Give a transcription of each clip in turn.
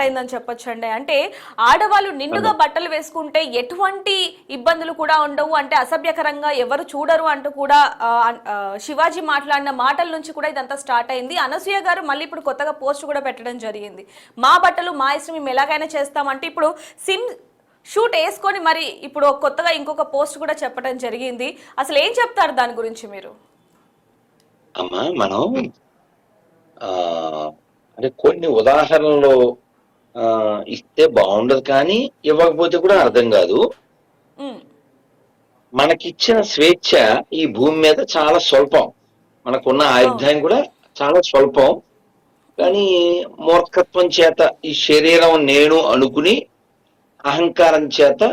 అయిందని చెప్పొచ్చండి. అంటే ఆడవాళ్ళు నిండుగా బట్టలు వేసుకుంటే ఎటువంటి ఇబ్బందులు కూడా ఉండవు, అంటే అసభ్యకరంగా ఎవరు చూడరు అంటూ కూడా శివాజీ మాట్లాడిన మాటల నుంచి కూడా ఇదంతా స్టార్ట్ అయింది. అనసూయ గారు మళ్ళీ ఇప్పుడు కొత్తగా పోస్ట్ కూడా పెట్టడం జరిగింది. మా బట్టలు మా ఇష్టం, మేము ఎలాగైనా చేస్తామంటే ఇప్పుడు షూట్ వేసుకొని మరి ఇప్పుడు కొత్తగా ఇంకొక పోస్ట్ కూడా చెప్పడం జరిగింది. అసలు ఏం చెప్తారు దాని గురించి మీరు? అమ్మా, మనం అంటే కొన్ని ఉదాహరణలు ఇస్తే బాగుండదు, కానీ ఇవ్వకపోతే కూడా అర్థం కాదు. మనకిచ్చిన స్వేచ్ఛ ఈ భూమి మీద చాలా స్వల్పం, మనకున్న ఆయుర్దాయం కూడా చాలా స్వల్పం. కానీ మూర్ఖత్వం చేత ఈ శరీరం నేను అనుకుని అహంకారం చేత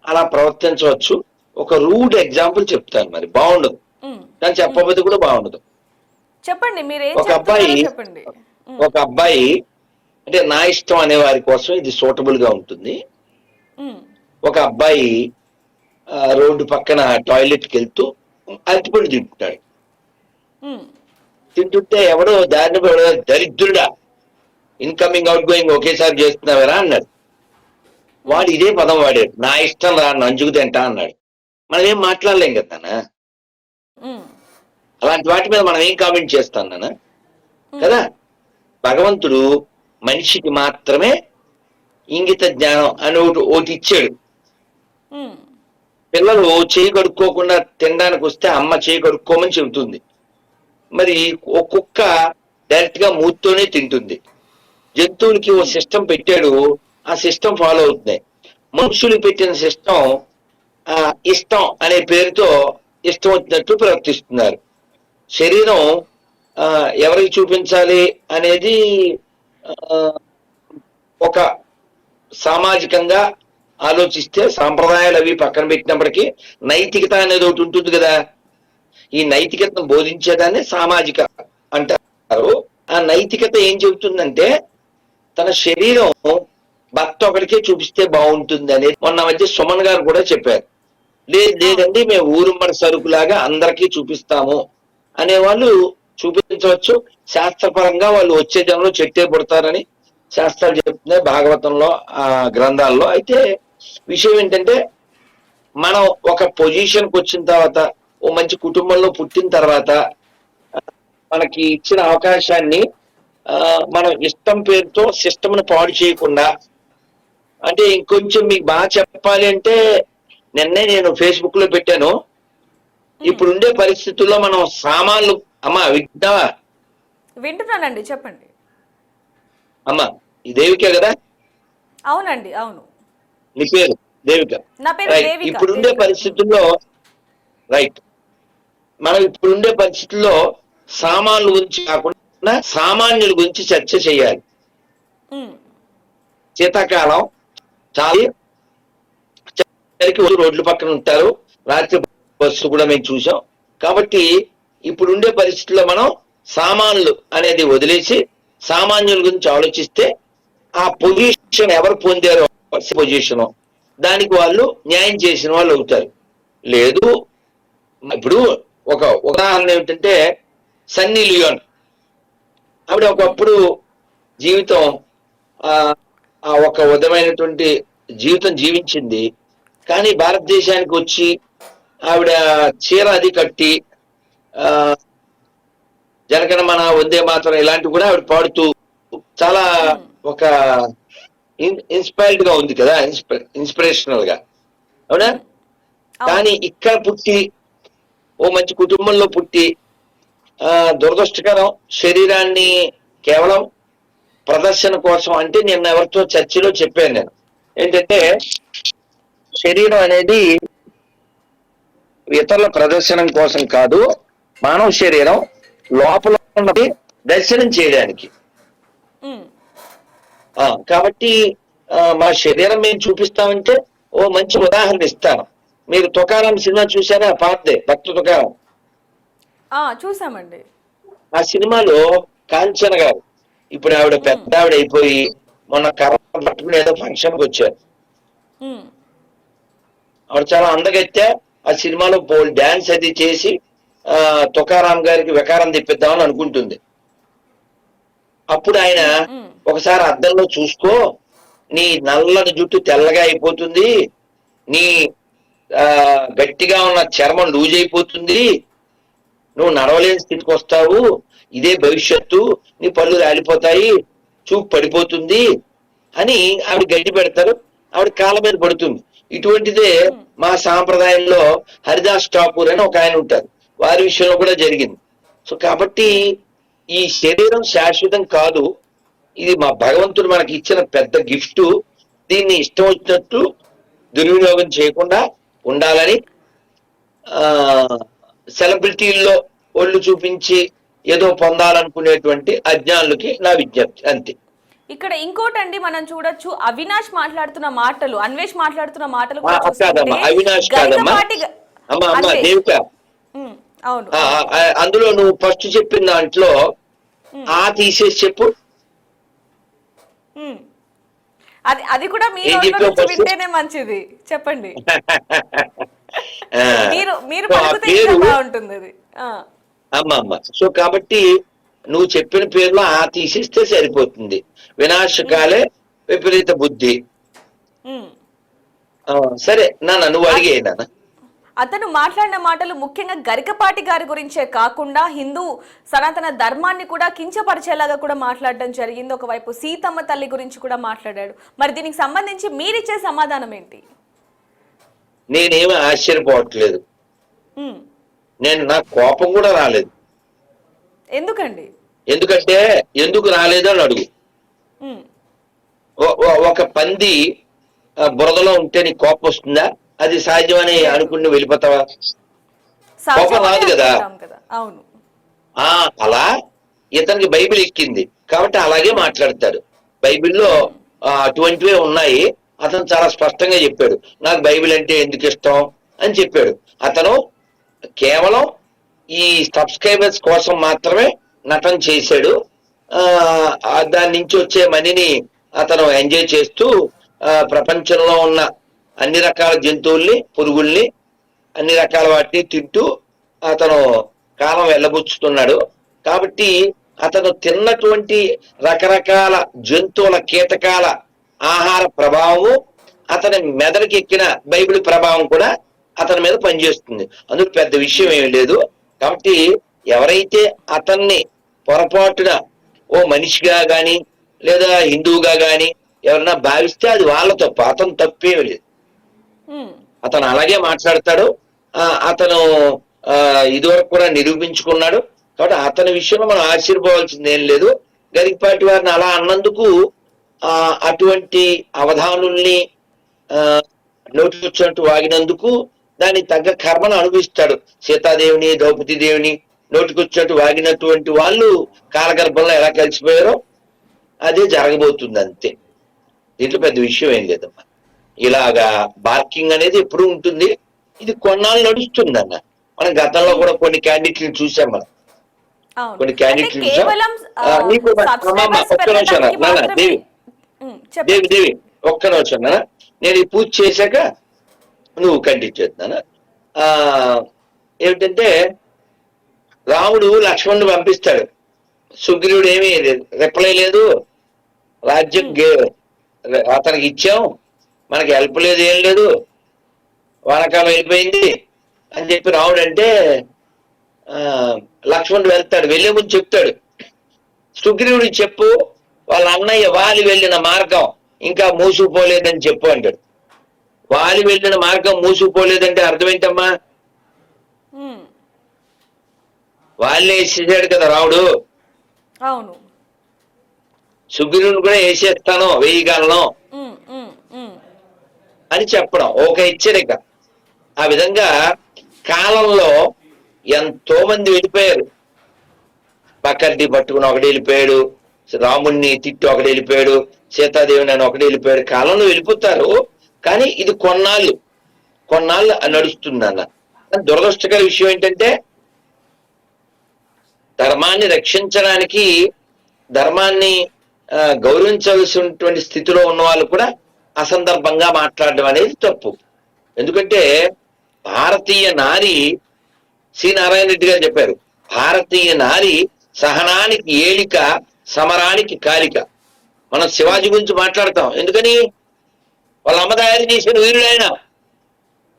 అలా ప్రవర్తించవచ్చు. ఒక రూడ్ ఎగ్జాంపుల్ చెప్తాను, మరి బాగుండదు కానీ చెప్పబోతే కూడా బాగుండదు. చెప్పండి, మీరు ఒక అబ్బాయి అంటే నా ఇష్టం అనే వారి కోసం ఇది సూటబుల్ గా ఉంటుంది. ఒక అబ్బాయి రోడ్డు పక్కన టాయిలెట్కి వెళ్తూ అరటిపండు తింటున్నాడు. తింటుంటే ఎవడో దారిని దరిద్రుడా, ఇన్కమింగ్ అవుట్ గోయింగ్ ఒకేసారి చేస్తున్నావరా అన్నాడు. వాడు ఇదే పదం వాడాడు, నా ఇష్టం రా నంచుకు తింటా అన్నాడు. మనం ఏం మాట్లాడలేం కదా నాన్న, అలాంటి వాటి మీద మనం ఏం కామెంట్ చేస్తాం నాన్న కదా. భగవంతుడు మనిషికి మాత్రమే ఇంగిత జ్ఞానం అని ఒకటి ఇచ్చాడు. పిల్లలు చేయి కడుక్కోకుండా తినడానికి వస్తే అమ్మ చేయి కడుక్కోమని చెబుతుంది. మరి ఓ కుక్క డైరెక్ట్ గా మూతితోనే తింటుంది. జంతువులకి ఓ సిస్టమ్ పెట్టాడు, ఆ సిస్టమ్ ఫాలో అవుతున్నాయి. మనుషులు పెట్టిన సిస్టమ్ ఇష్టం అనే పేరుతో ఇష్టం వచ్చినట్టు ప్రవర్తిస్తున్నారు. శరీరం ఎవరికి చూపించాలి అనేది ఒక సామాజికంగా ఆలోచిస్తే సాంప్రదాయాలు అవి పక్కన పెట్టినప్పటికీ నైతికత అనేది ఒకటి ఉంటుంది కదా. ఈ నైతికతను బోధించేదాన్ని సామాజిక అంటారు. ఆ నైతికత ఏం చెబుతుందంటే తన శరీరం భర్త ఒకరికే చూపిస్తే బాగుంటుంది అనేది మొన్న మధ్య సుమన్ గారు కూడా చెప్పారు. లేదండి మేము ఊరుమ్మడి సరుకులాగా అందరికీ చూపిస్తాము అనేవాళ్ళు చూపించవచ్చు. శాస్త్రపరంగా వాళ్ళు వచ్చే జనంలో చెట్టే పుడతారని శాస్త్రాలు చెప్తున్నాయి భాగవతంలో, ఆ గ్రంథాల్లో. అయితే విషయం ఏంటంటే మనం ఒక పొజిషన్కి వచ్చిన తర్వాత, ఓ మంచి కుటుంబంలో పుట్టిన తర్వాత మనకి ఇచ్చిన అవకాశాన్ని మనం ఇష్టం పేరుతో సిస్టమ్ను పాడు చేయకుండా, అంటే ఇంకొంచెం మీకు బాగా చెప్పాలి అంటే నిన్నే నేను ఫేస్బుక్ లో పెట్టాను, ఇప్పుడుండే పరిస్థితుల్లో మనం సామాన్లు అమ్మా వింటావా? వింటున్నానండి, చెప్పండి. అమ్మా ఈ దేవికే కదా? అవునండి, అవును. నీ పేరు దేవిక? ఇప్పుడుండే పరిస్థితుల్లో రైట్, మనం ఇప్పుడుండే పరిస్థితుల్లో సామాన్ల గురించి కాకుండా సామాన్యుల గురించి చర్చ చేయాలి. శీతాకాలం చాలా రోడ్ల పక్కన ఉంటారు, రాత్రి బస్సు కూడా మేము చూసాం. కాబట్టి ఇప్పుడుండే పరిస్థితుల్లో మనం సామాన్లు అనేది వదిలేసి సామాన్యుల గురించి ఆలోచిస్తే ఆ పొజిషన్ ఎవరు పొందారో పొజిషన్ దానికి వాళ్ళు న్యాయం చేసిన వాళ్ళు అవుతారు. లేదు, ఇప్పుడు ఒక ఉదాహరణ ఏమిటంటే సన్నీ లియోన్ ఆవిడ ఒకప్పుడు జీవితం ఒక విధమైనటువంటి జీవితం జీవించింది. కానీ భారతదేశానికి వచ్చి ఆవిడ చీర అది కట్టి జనగణమన వందే మాతరం ఇలాంటివి కూడా ఆవిడ పాడుతూ చాలా ఒక ఇన్స్పైర్డ్ గా ఉంది కదా, ఇన్స్పిరేషనల్ గా, అవునా? కానీ ఇక్కడ పుట్టి ఓ మంచి కుటుంబంలో పుట్టి దురదృష్టకరం శరీరాన్ని కేవలం ప్రదర్శన కోసం, అంటే నిన్న ఎవరితో చర్చలో చెప్పాను నేను ఏంటంటే శరీరం అనేది ఇతరుల ప్రదర్శనం కోసం కాదు, మానవ శరీరం లోపల ఉన్నది దర్శనం చేయడానికి. కాబట్టి మా శరీరం మేము చూపిస్తామంటే ఓ మంచి ఉదాహరణ ఇస్తాను. మీరు తుకారాం సినిమా చూసారా? పాతదే, భక్త తుకారాం. చూసామండి. ఆ సినిమాలో కాంచన గారు ఇప్పుడు ఆవిడ పెద్ద ఆవిడ అయిపోయి మొన్న కర్ర పట్టుకుని ఏదో ఫంక్షన్కి వచ్చారు. ఆవిడ చాలా అందగత్తే. ఆ సినిమాలో డాన్స్ అది చేసి తుకారాం గారికి వికారం తెప్పిద్దామని అనుకుంటుంది. అప్పుడు ఆయన ఒకసారి అద్దంలో చూసుకో, నీ నల్లని జుట్టు తెల్లగా అయిపోతుంది, నీ గట్టిగా ఉన్న చర్మం లూజ్ అయిపోతుంది, నువ్వు నడవలేని స్థితికి వస్తావు, ఇదే భవిష్యత్తు, నీ పళ్ళు రాలిపోతాయి, చూపు పడిపోతుంది అని ఆవిడ గడ్డి పెడతారు. ఆవిడ కాళ్ళ మీద పడుతుంది. ఇటువంటిదే మా సాంప్రదాయంలో హరిదాస్ ఠాకూర్ అని ఒక ఆయన ఉంటారు, వారి విషయంలో కూడా జరిగింది. సో కాబట్టి ఈ శరీరం శాశ్వతం కాదు, ఇది మా భగవంతుడు మనకి ఇచ్చిన పెద్ద గిఫ్ట్. దీన్ని ఇష్టం వచ్చినట్టు దుర్వినియోగం చేయకుండా ఉండాలని సెలబ్రిటీల్లో ఒళ్ళు చూపించి ఏదో పొందాలనుకునేటువంటి అజ్ఞానులకి నా విజ్ఞప్తి, అంతే. ఇక్కడ ఇంకోటండి, మనం చూడొచ్చు అవినాష్ మాట్లాడుతున్న మాటలు, అన్వేష్ మాట్లాడుతున్న మాటలు కాదమ్మా, అవినాష్ కాదమ్మా, అమ్మా అమ్మా దేవిక, అవును, అందులో నువ్వు ఫస్ట్ చెప్పిన దాంట్లో ఆ తీసేసి చెప్పు. అది కూడా మీ నోట్లో నుంచి వింటేనే మంచిది, చెప్పండి. మీరు పలుకుతే ఇంకా బాగుంటుంది అది. అమ్మా అమ్మ, సో కాబట్టి నువ్వు చెప్పిన పేర్లో ఆ తీసేస్తే సరిపోతుంది. వినాశకాలే విపరీత బుద్ధి. సరే నాన్న, నువ్వు అడిగే నాన్న. అతను మాట్లాడిన మాటలు ముఖ్యంగా గరికపాటి గారి గురించే కాకుండా హిందూ సనాతన ధర్మాన్ని కూడా కించపరిచేలాగా కూడా మాట్లాడడం జరిగింది. ఒకవైపు సీతమ్మ తల్లి గురించి కూడా మాట్లాడాడు. మరి దీనికి సంబంధించి మీరిచ్చే సమాధానం ఏంటి? నేనేమి ఆశ్చర్యపోవట్లేదు, నా కోపం కూడా రాలేదు. ఎందుకండి? ఎందుకంటే ఎందుకు రాలేదు అని అడుగు. ఒక పంది బురదలో ఉంటే నీకు కోపం వస్తుందా? అది సహజమని అనుకుని వెళ్ళిపోతావా? కోపం రాదు కదా. అవును. అలా ఇతనికి బైబిల్ ఎక్కింది కాబట్టి అలాగే మాట్లాడతాడు. బైబిల్లో అటువంటివే ఉన్నాయి. అతను చాలా స్పష్టంగా చెప్పాడు, నాకు బైబిల్ అంటే ఎందుకు ఇష్టం అని చెప్పాడు. అతను కేవలం ఈ సబ్స్క్రైబర్స్ కోసం మాత్రమే నటన చేశాడు. దాని నుంచి వచ్చే మనీని అతను ఎంజాయ్ చేస్తూ ప్రపంచంలో ఉన్న అన్ని రకాల జంతువుల్ని, పురుగుల్ని, అన్ని రకాల వాటిని తింటూ అతను కాలం వెళ్ళబుచ్చుతున్నాడు. కాబట్టి అతను తిన్నటువంటి రకరకాల జంతువుల, కీటకాల ఆహార ప్రభావము అతని మెదడుకి ఎక్కిన బైబిల్ ప్రభావం కూడా అతని మీద పనిచేస్తుంది. అందుకు పెద్ద విషయం ఏమి లేదు. కాబట్టి ఎవరైతే అతన్ని పొరపాటున ఓ మనిషిగా గాని లేదా హిందువుగా గాని ఎవరన్నా భావిస్తే అది వాళ్ళ తప్పు, అతను తప్పేమి లేదు. అతను అలాగే మాట్లాడతాడు. అతను ఇదివరకు కూడా నిరూపించుకున్నాడు. కాబట్టి అతని విషయంలో మనం ఆశ్చర్యపోవాల్సింది ఏం లేదు. గరికపాటి వారిని అలా అన్నందుకు అటువంటి అవధానుల్ని నోటికొచ్చినట్టు వాగినందుకు దానికి తగ్గ కర్మను అనుభవిస్తాడు. సీతాదేవిని, ద్రౌపదీదేవిని నోటికొచ్చినట్టు వాగినటువంటి వాళ్ళు కాలగర్భంలో ఎలా కలిసిపోయారో అదే జరగబోతుంది, అంతే. దీంట్లో పెద్ద విషయం ఏం లేదమ్మా. ఇలాగా బార్కింగ్ అనేది ఎప్పుడు ఉంటుంది. ఇది కొన్నాళ్ళు నడుస్తుంది అన్న. మనం గతంలో కూడా కొన్ని క్యాండిడేట్లను చూసాం. మనం కొన్ని క్యాండిడేట్లు చూసాం. ఒక్క నిమిషం దేవి ఒక్క నిమిషం నాన్న, నేను ఈ పూజ చేశాక నువ్వు కంటిన్యూ చేస్తున్నాను. ఏమిటంటే రాముడు లక్ష్మణుడు పంపిస్తాడు. సుగ్రీవుడు ఏమీ రిప్లై లేదు, రాజ్యం అతనికి ఇచ్చాం, మనకి హెల్ప్ లేదు, ఏం లేదు, వానకాలం వెళ్ళిపోయింది అని చెప్పి రాముడు అంటే లక్ష్మణుడు వెళ్తాడు. వెళ్లే ముందు చెప్తాడు, సుగ్రీవుడికి చెప్పు వాళ్ళ అన్నయ్య వాలి వెళ్ళిన మార్గం ఇంకా మూసుకుపోలేదని చెప్పు అంటాడు. వాలి వెళ్ళిన మార్గం మూసుకుపోలేదంటే అర్థం ఏంటమ్మా? వాళ్ళే వేసేసాడు కదా రాముడు. అవును. సుగ్రీవుని కూడా వేసేస్తాను, వేయగలను అని చెప్పడం ఒక హెచ్చరిక. ఆ విధంగా కాలంలో ఎంతో మంది వెళ్ళిపోయారు. పక్కడి పట్టుకుని ఒకటి వెళ్ళిపోయాడు, రాముణ్ణి తిట్టి ఒకటి వెళ్ళిపోయాడు, సీతాదేవిని అని ఒకటి వెళ్ళిపోయాడు. కాలంలో వెళ్ళిపోతారు, కానీ ఇది కొన్నాళ్ళు నడుస్తుంది అన్న. దురదృష్టకర విషయం ఏంటంటే ధర్మాన్ని రక్షించడానికి, ధర్మాన్ని గౌరవించాల్సినటువంటి స్థితిలో ఉన్న వాళ్ళు కూడా అసందర్భంగా మాట్లాడడం అనేది తప్పు. ఎందుకంటే భారతీయ నారి, సి నారాయణ రెడ్డి గారు చెప్పారు, భారతీయ నారి సహనానికి ఏలిక, సమరానికి కాలిక. మనం శివాజీ గురించి మాట్లాడతాం, ఎందుకని వాళ్ళ అమ్మ తయారు చేసిన వీరుడు ఆయన.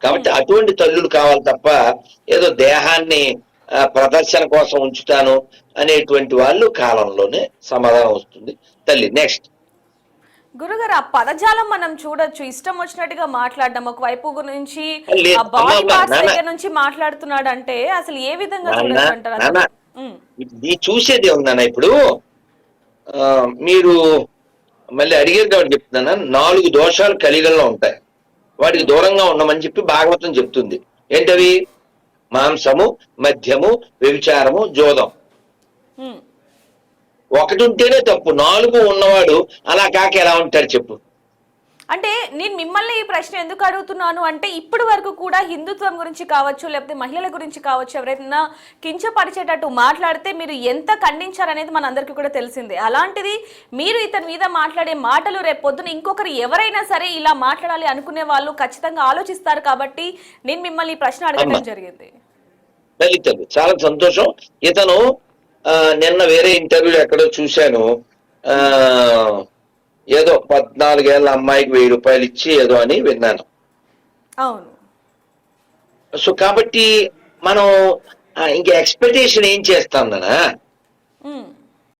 కాబట్టి అటువంటి తల్లులు కావాలి తప్ప ఏదో దేహాన్ని ప్రదర్శన కోసం ఉంచుతాను అనేటువంటి వాళ్ళు కాలంలోనే సమాధానం వస్తుంది తల్లి. నెక్స్ట్ గురుగారు, ఆ పదజాలం మనం చూడొచ్చు, ఇష్టం వచ్చినట్టుగా మాట్లాడడం, ఒకవైపు గురించి లేదు, ఆ బాడీ అమ్మమ్మ, పార్ట్స్ నాన్న. దగ్గర నుంచి మాట్లాడుతున్నాడు అంటే అసలు ఏ విధంగా నాన్న, చూడొచ్చు అంటారు నాన్న, అసలు? ఉమ్, ఇది చూసేదే ఉందన్న. ఇప్పుడు మీరు మళ్ళీ అడిగేది కాబట్టి చెప్తున్నాను. 4 దోషాలు కలిగల్లో ఉంటాయి, వాటికి దూరంగా ఉండమని చెప్పి భాగవతం చెప్తుంది. ఏంటవి? మాంసము, మద్యము, వ్యభిచారము, జోదం. ఉమ్. ఒకటి ఉంటేనే తప్పు, 4 ఉన్నవాడు అలా కాక ఎలా ఉంటాడు చెప్పు? అంటే నేను మిమ్మల్ని ఈ ప్రశ్న ఎందుకు అడుగుతున్నాను అంటే ఇప్పటి వరకు కూడా హిందుత్వం గురించి కావచ్చు, లేకపోతే మహిళల గురించి కావచ్చు, ఎవరైనా కించపరిచేటట్టు మాట్లాడితే మీరు ఎంత ఖండించారనేది మన అందరికీ కూడా తెలిసిందే. అలాంటిది మీరు ఇతని మీద మాట్లాడే మాటలు రేపు పొద్దున ఇంకొకరు ఎవరైనా సరే ఇలా మాట్లాడాలి అనుకునే వాళ్ళు ఖచ్చితంగా ఆలోచిస్తారు. కాబట్టి నేను మిమ్మల్ని ఈ ప్రశ్న అడగడం జరిగింది. దళితులు చాలా సంతోషం. ఇతను నిన్న వేరే ఇంటర్వ్యూ ఎక్కడో చూశాను, ఏదో 14 ఏళ్ల అమ్మాయికి 1000 రూపాయలు ఇచ్చి ఏదో అని విన్నాను. అవును. సో కాబట్టి మనం ఇంకా ఎక్స్పెక్టేషన్ ఏం చేస్తాం నాన్న? ఉమ్.